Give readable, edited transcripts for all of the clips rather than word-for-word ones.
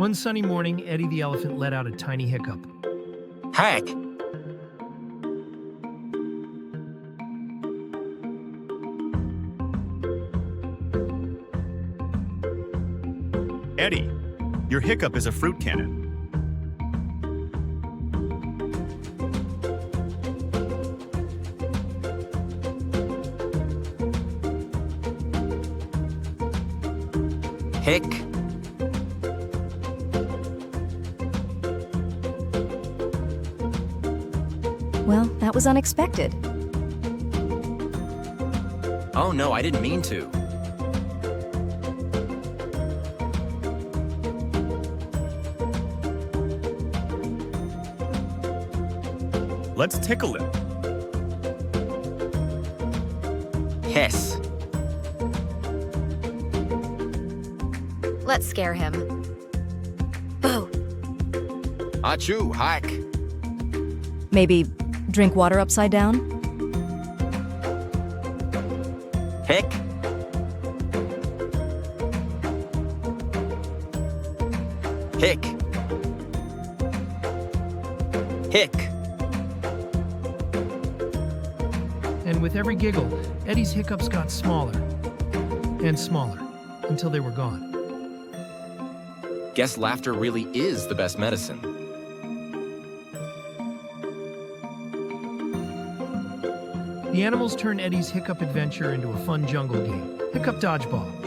One sunny morning, Eddy the Elephant let out a tiny hiccup. Heck! Eddy, your hiccup is a fruit cannon. Hick. Well, that was unexpected. Oh no, I didn't mean to. Let's tickle him. Hiss. Let's scare him. Boo! Achoo, hack. Maybe drink water upside down? Hick. Hick. Hick. And with every giggle, Eddy's hiccups got smaller and smaller until they were gone. Guess laughter really is the best medicine. The animals turned Eddy's hiccup adventure into a fun jungle game, Hiccup Dodgeball.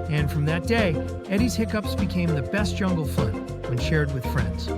And from that day, Eddy's hiccups became the best jungle fun when shared with friends.